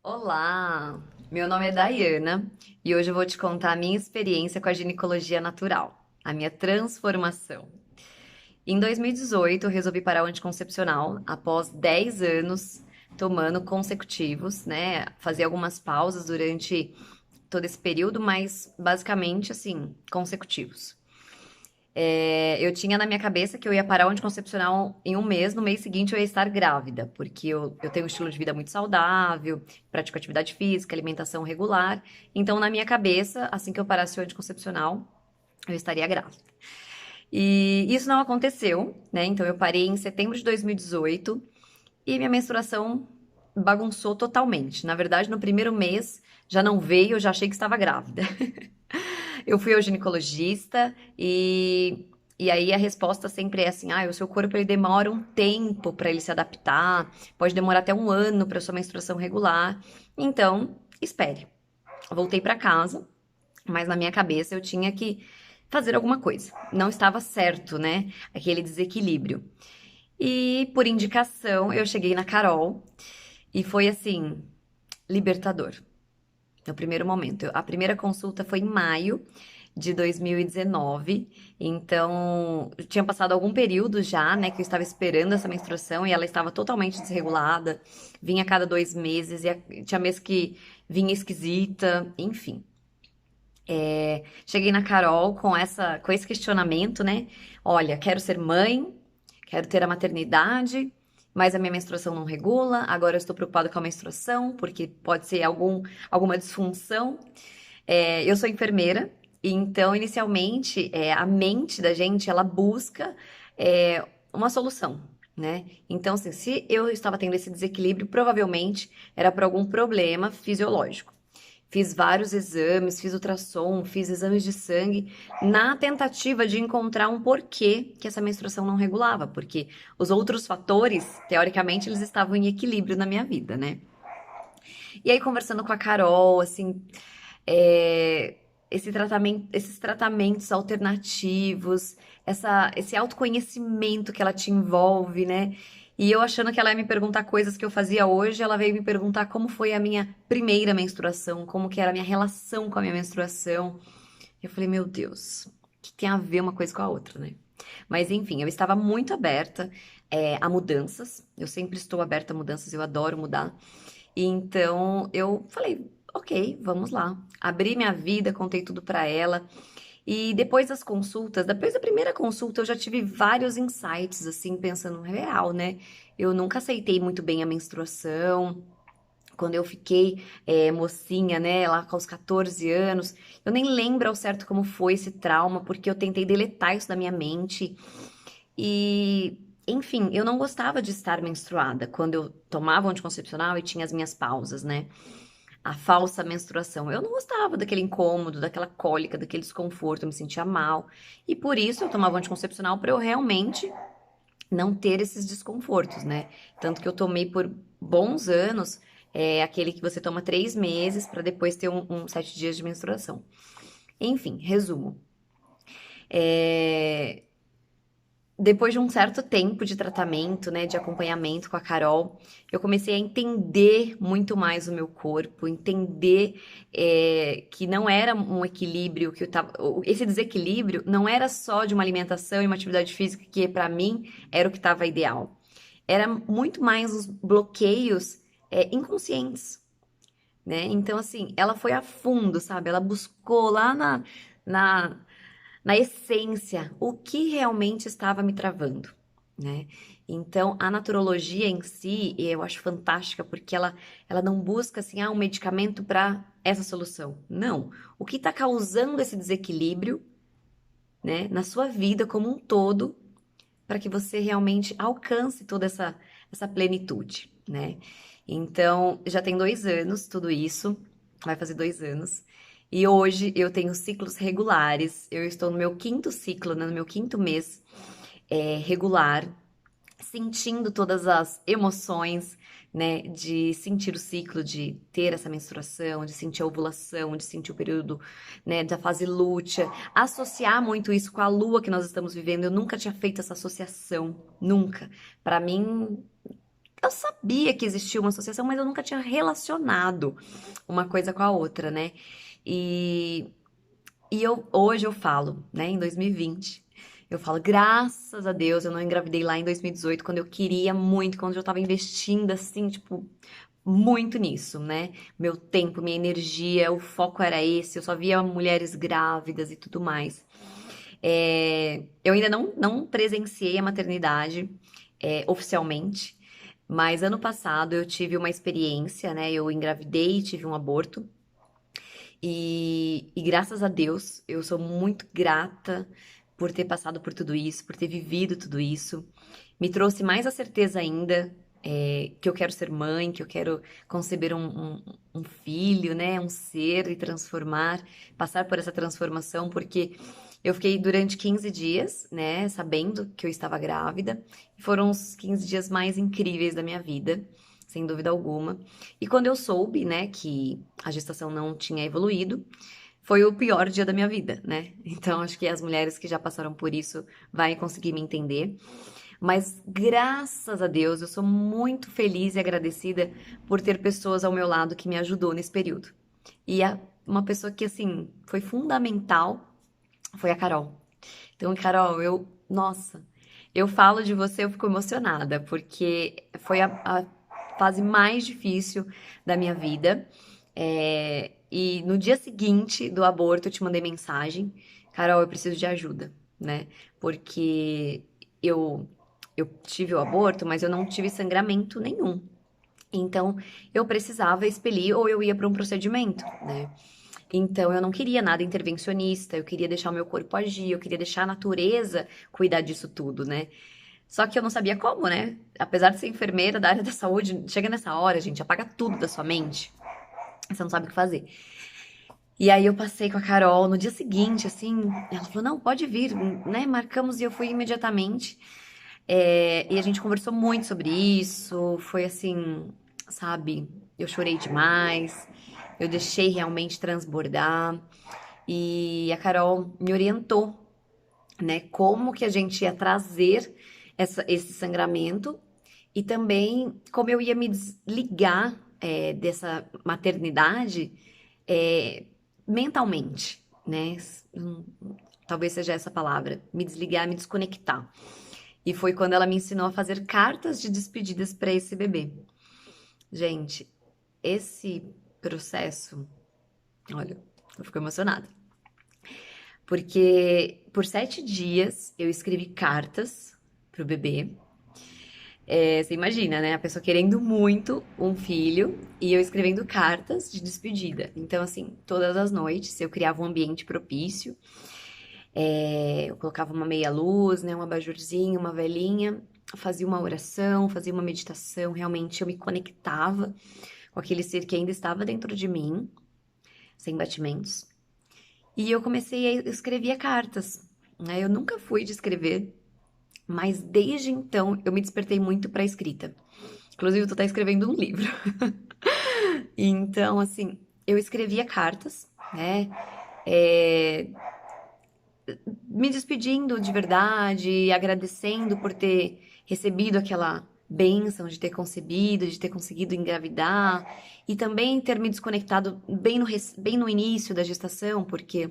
Olá, meu nome é Dayana e hoje eu vou te contar a minha experiência com a ginecologia natural, a minha transformação. Em 2018, eu resolvi parar o anticoncepcional após 10 anos tomando consecutivos, né? Fazia algumas pausas durante todo esse período, mas basicamente assim, consecutivos. Eu tinha na minha cabeça que eu ia parar o anticoncepcional em um mês, no mês seguinte eu ia estar grávida, porque eu tenho um estilo de vida muito saudável, pratico atividade física, alimentação regular. Então, na minha cabeça, assim que eu parasse o anticoncepcional, eu estaria grávida. E isso não aconteceu, né? Então, eu parei em setembro de 2018 e minha menstruação bagunçou totalmente. Na verdade, no primeiro mês já não veio, eu já achei que estava grávida. Eu fui ao ginecologista e aí a resposta sempre é assim: ah, o seu corpo ele demora um tempo para ele se adaptar, pode demorar até um ano para sua menstruação regular. Então, espere. Voltei para casa, mas na minha cabeça eu tinha que fazer alguma coisa. Não estava certo, né? Aquele desequilíbrio. E por indicação, eu cheguei na Carol e foi assim, libertador. No primeiro momento. A primeira consulta foi em maio de 2019. Então, tinha passado algum período já, né, que eu estava esperando essa menstruação e ela estava totalmente desregulada. Vinha a cada 2 meses e tinha mês que vinha esquisita, enfim. Cheguei na Carol com esse questionamento, né? Olha, quero ser mãe, quero ter a maternidade, mas a minha menstruação não regula. Agora eu estou preocupada com a menstruação, porque pode ser alguma disfunção. Eu sou enfermeira, e então, inicialmente, a mente da gente, ela busca uma solução, né? Então, assim, se eu estava tendo esse desequilíbrio, provavelmente era por algum problema fisiológico. Fiz vários exames, fiz ultrassom, fiz exames de sangue, na tentativa de encontrar um porquê que essa menstruação não regulava, porque os outros fatores, teoricamente, eles estavam em equilíbrio na minha vida, né? E aí, conversando com a Carol, assim, é, esses tratamentos alternativos, esse autoconhecimento que ela te envolve, né? E eu achando que ela ia me perguntar coisas que eu fazia hoje, ela veio me perguntar como foi a minha primeira menstruação, como que era a minha relação com a minha menstruação. Eu falei, meu Deus, que tem a ver uma coisa com a outra, né? Mas enfim, eu estava muito aberta, a mudanças. Eu sempre estou aberta a mudanças, eu adoro mudar. E então eu falei, ok, vamos lá. Abri minha vida, contei tudo pra ela. E depois das consultas, depois da primeira consulta, eu já tive vários insights, assim, pensando real, né? Eu nunca aceitei muito bem a menstruação. Quando eu fiquei mocinha, né, lá com os 14 anos, eu nem lembro ao certo como foi esse trauma, porque eu tentei deletar isso da minha mente. E, enfim, eu não gostava de estar menstruada quando eu tomava o anticoncepcional e tinha as minhas pausas, né? A falsa menstruação. Eu não gostava daquele incômodo, daquela cólica, daquele desconforto, eu me sentia mal. E por isso eu tomava o anticoncepcional para eu realmente não ter esses desconfortos, né? Tanto que eu tomei por bons anos aquele que você toma 3 meses para depois ter um 7 dias de menstruação. Enfim, resumo. É, Depois de um certo tempo de tratamento, né, de acompanhamento com a Carol, eu comecei a entender muito mais o meu corpo, entender que não era um equilíbrio, que eu tava, esse desequilíbrio não era só de uma alimentação e uma atividade física que para mim era o que estava ideal. Era muito mais os bloqueios inconscientes, né? Então, assim, ela foi a fundo, sabe? Ela buscou lá na na essência, o que realmente estava me travando, né? Então, a naturologia em si, eu acho fantástica porque ela não busca assim, um medicamento para essa solução. Não. O que está causando esse desequilíbrio, né, na sua vida como um todo, para que você realmente alcance toda essa plenitude, né? Então, já tem 2 anos tudo isso, vai fazer 2 anos. E hoje eu tenho ciclos regulares. Eu estou no meu quinto ciclo, né, no meu quinto mês regular, sentindo todas as emoções, né, de sentir o ciclo, de ter essa menstruação, de sentir a ovulação, de sentir o período, né, da fase lútea, associar muito isso com a lua que nós estamos vivendo. Eu nunca tinha feito essa associação, nunca. Para mim, eu sabia que existia uma associação, mas eu nunca tinha relacionado uma coisa com a outra, né? E, hoje eu falo, né, em 2020, eu falo, graças a Deus, eu não engravidei lá em 2018, quando eu queria muito, quando eu tava investindo assim, tipo, muito nisso, né? Meu tempo, minha energia, o foco era esse, eu só via mulheres grávidas e tudo mais. Eu ainda não presenciei a maternidade, oficialmente, mas ano passado eu tive uma experiência, né? Eu engravidei e tive um aborto. E graças a Deus, eu sou muito grata por ter passado por tudo isso, por ter vivido tudo isso. Me trouxe mais a certeza ainda, que eu quero ser mãe, que eu quero conceber um filho, né? Um ser e transformar, passar por essa transformação, porque eu fiquei durante 15 dias, né? Sabendo que eu estava grávida. Foram os 15 dias mais incríveis da minha vida, sem dúvida alguma. E quando eu soube, né, que a gestação não tinha evoluído, foi o pior dia da minha vida, né? Então acho que as mulheres que já passaram por isso vão conseguir me entender. Mas graças a Deus, eu sou muito feliz e agradecida por ter pessoas ao meu lado que me ajudou nesse período. Uma pessoa que assim foi fundamental foi a Carol. Então, Carol, nossa, eu falo de você, eu fico emocionada, porque foi a fase mais difícil da minha vida. E no dia seguinte do aborto, eu te mandei mensagem, Carol, eu preciso de ajuda, né? Porque eu, eu tive o aborto, mas eu não tive sangramento nenhum. Então, eu precisava expelir ou eu ia para um procedimento, né? Então, eu não queria nada intervencionista, eu queria deixar o meu corpo agir, eu queria deixar a natureza cuidar disso tudo, né? Só que eu não sabia como, né? Apesar de ser enfermeira da área da saúde, chega nessa hora, gente, apaga tudo da sua mente. Você não sabe o que fazer. E aí eu passei com a Carol no dia seguinte, assim, ela falou, não, pode vir, né? Marcamos e eu fui imediatamente. E a gente conversou muito sobre isso, foi assim, sabe? Eu chorei demais, eu deixei realmente transbordar. E a Carol me orientou, né? Como que a gente ia trazer esse sangramento e também como eu ia me desligar, dessa maternidade, é, mentalmente, né? Talvez seja essa palavra, me desligar, me desconectar. E foi quando ela me ensinou a fazer cartas de despedidas para esse bebê. Gente, esse processo, olha, eu fico emocionada. Porque por 7 dias eu escrevi cartas pro bebê. Você imagina, né? A pessoa querendo muito um filho e eu escrevendo cartas de despedida. Então, assim, todas as noites eu criava um ambiente propício. Eu colocava uma meia luz, né? Um abajurzinho, uma velinha, fazia uma oração, fazia uma meditação. Realmente eu me conectava com aquele ser que ainda estava dentro de mim, sem batimentos. E eu comecei a escrever cartas, né? Eu nunca fui de escrever, mas desde então eu me despertei muito para a escrita. Inclusive, tu tá escrevendo um livro. Então, assim, eu escrevia cartas, né? É, me despedindo de verdade, agradecendo por ter recebido aquela bênção de ter concebido, de ter conseguido engravidar e também ter me desconectado bem no início da gestação, porque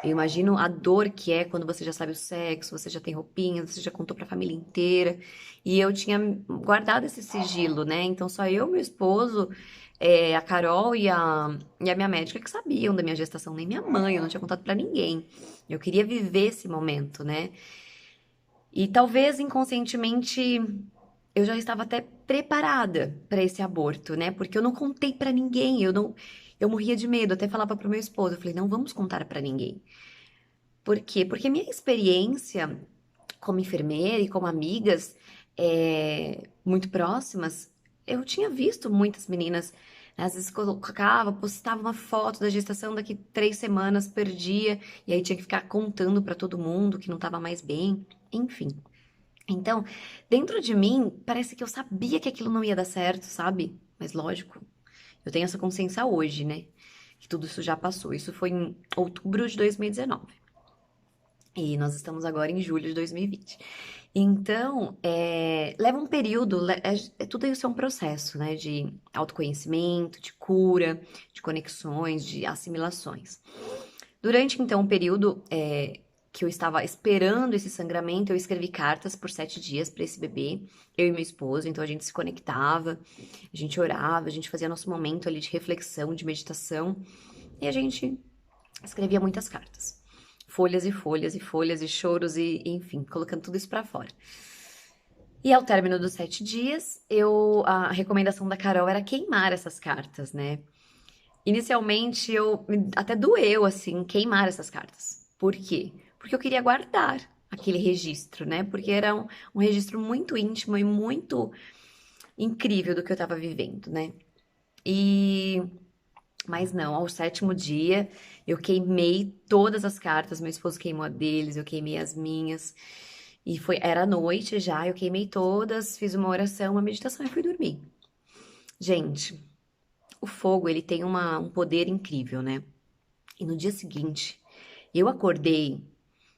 eu imagino a dor que é quando você já sabe o sexo, você já tem roupinha, você já contou pra família inteira. E eu tinha guardado esse sigilo, né? Então só eu, meu esposo, a Carol e a minha médica que sabiam da minha gestação, nem minha mãe, eu não tinha contado pra ninguém. Eu queria viver esse momento, né? E talvez inconscientemente eu já estava até preparada para esse aborto, né? Porque eu não contei pra ninguém, eu morria de medo, até falava pro meu esposo, eu falei, não vamos contar pra ninguém. Por quê? Porque minha experiência como enfermeira e como amigas, muito próximas, eu tinha visto muitas meninas, às vezes colocava, postava uma foto da gestação daqui 3 semanas, perdia, e aí tinha que ficar contando pra todo mundo que não tava mais bem, enfim. Então, dentro de mim, parece que eu sabia que aquilo não ia dar certo, sabe? Mas lógico, eu tenho essa consciência hoje, né? Que tudo isso já passou. Isso foi em outubro de 2019. E nós estamos agora em julho de 2020. Então, leva um período, tudo isso é um processo, né? De autoconhecimento, de cura, de conexões, de assimilações. Durante, então, o período que eu estava esperando esse sangramento, eu escrevi cartas por 7 dias para esse bebê, eu e meu esposo. Então, a gente se conectava, a gente orava, a gente fazia nosso momento ali de reflexão, de meditação, e a gente escrevia muitas cartas. Folhas e folhas e folhas e choros e, enfim, colocando tudo isso pra fora. E ao término dos 7 dias, a recomendação da Carol era queimar essas cartas, né? Inicialmente, até doeu, assim, queimar essas cartas. Por quê? Porque eu queria guardar aquele registro, né? Porque era um registro muito íntimo e muito incrível do que eu estava vivendo, né? E Mas não, ao sétimo dia eu queimei todas as cartas, meu esposo queimou a deles, eu queimei as minhas. Era noite já, eu queimei todas, fiz uma oração, uma meditação e fui dormir. Gente, o fogo, ele tem um poder incrível, né? E no dia seguinte, eu acordei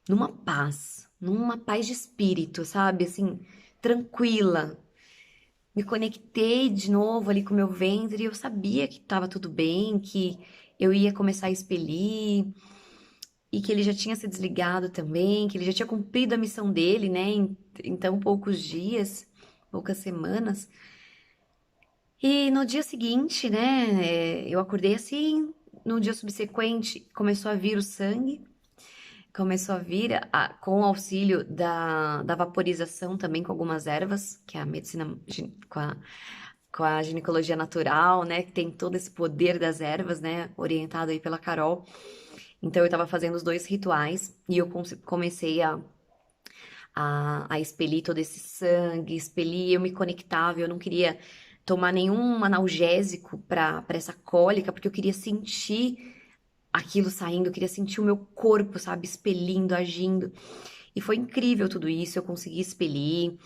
numa paz de espírito, sabe? Assim, tranquila. Me conectei de novo ali com o meu ventre e eu sabia que estava tudo bem, que eu ia começar a expelir e que ele já tinha se desligado também, que ele já tinha cumprido a missão dele, né, em tão poucos dias, poucas semanas. E no dia seguinte, né, eu acordei assim, no dia subsequente começou a vir o sangue, começou a vir com o auxílio da vaporização também com algumas ervas, que é a medicina com a ginecologia natural, né, que tem todo esse poder das ervas, né, orientado aí pela Carol. Então eu tava fazendo os dois rituais e eu comecei a expelir todo esse sangue, expelir, eu me conectava, eu não queria tomar nenhum analgésico para essa cólica, porque eu queria sentir aquilo saindo, eu queria sentir o meu corpo, sabe, expelindo, agindo. E foi incrível tudo isso, eu consegui expelir.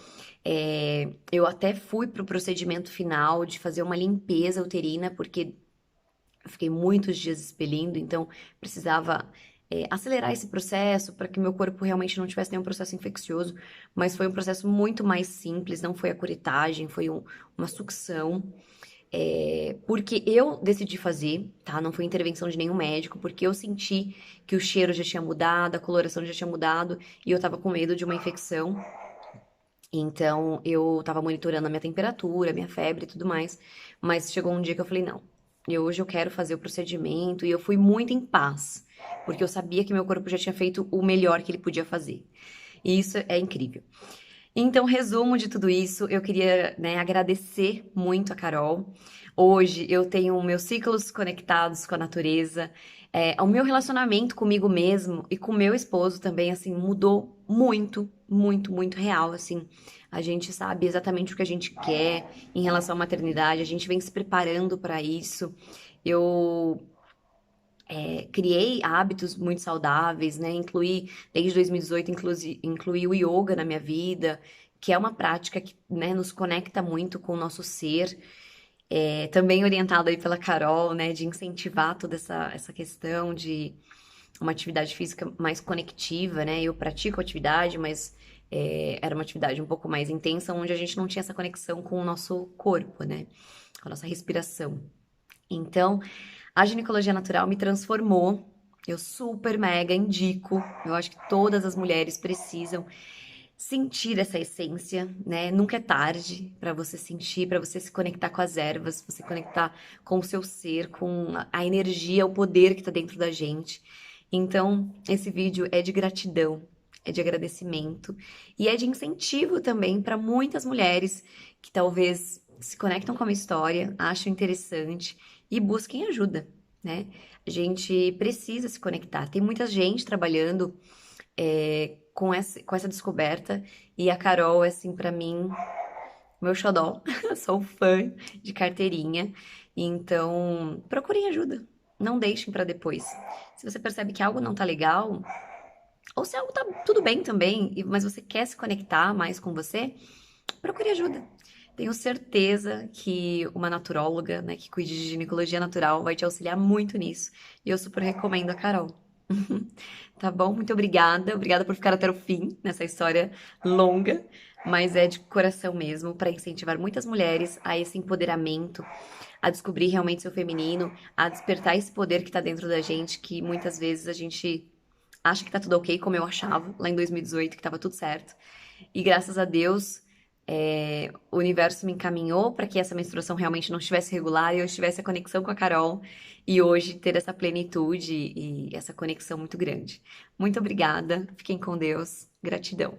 Eu até fui pro procedimento final de fazer uma limpeza uterina, porque eu fiquei muitos dias expelindo, então precisava acelerar esse processo para que meu corpo realmente não tivesse nenhum processo infeccioso. Mas foi um processo muito mais simples, não foi a curetagem, foi uma sucção. Porque eu decidi fazer, tá? Não foi intervenção de nenhum médico, porque eu senti que o cheiro já tinha mudado, a coloração já tinha mudado e eu tava com medo de uma infecção. Então eu tava monitorando a minha temperatura, a minha febre e tudo mais. Mas chegou um dia que eu falei, não, hoje eu quero fazer o procedimento e eu fui muito em paz, porque eu sabia que meu corpo já tinha feito o melhor que ele podia fazer. E isso é incrível. Então, resumo de tudo isso, eu queria, né, agradecer muito a Carol. Hoje eu tenho meus ciclos conectados com a natureza, o meu relacionamento comigo mesmo e com meu esposo também, assim, mudou muito, muito, muito real, assim. A gente sabe exatamente o que a gente quer em relação à maternidade, a gente vem se preparando para isso. Eu criei hábitos muito saudáveis, né? Desde 2018, incluí o yoga na minha vida, que é uma prática que, né, nos conecta muito com o nosso ser. Também orientado aí pela Carol, né, de incentivar toda essa questão de uma atividade física mais conectiva, né? Eu pratico atividade, mas era uma atividade um pouco mais intensa, onde a gente não tinha essa conexão com o nosso corpo, né? Com a nossa respiração. Então, a ginecologia natural me transformou. Eu super mega indico. Eu acho que todas as mulheres precisam sentir essa essência, né? Nunca é tarde para você sentir, para você se conectar com as ervas, você conectar com o seu ser, com a energia, o poder que tá dentro da gente. Então, esse vídeo é de gratidão, é de agradecimento e é de incentivo também para muitas mulheres que talvez se conectam com a minha história, acham interessante e busquem ajuda, né? A gente precisa se conectar. Tem muita gente trabalhando com essa descoberta e a Carol é, assim, pra mim, meu xodó. Sou fã de carteirinha. Então, procurem ajuda. Não deixem pra depois. Se você percebe que algo não tá legal, ou se algo tá tudo bem também, mas você quer se conectar mais com você, procure ajuda. Tenho certeza que uma naturóloga, né, que cuide de ginecologia natural vai te auxiliar muito nisso. E eu super recomendo a Carol. Tá bom? Muito obrigada. Obrigada por ficar até o fim nessa história longa, mas é de coração mesmo, para incentivar muitas mulheres a esse empoderamento, a descobrir realmente seu feminino, a despertar esse poder que tá dentro da gente, que muitas vezes a gente acha que tá tudo ok, como eu achava lá em 2018, que tava tudo certo. E graças a Deus, o universo me encaminhou para que essa menstruação realmente não estivesse regular e eu tivesse a conexão com a Carol e hoje ter essa plenitude e essa conexão muito grande. Muito obrigada, fiquem com Deus, gratidão.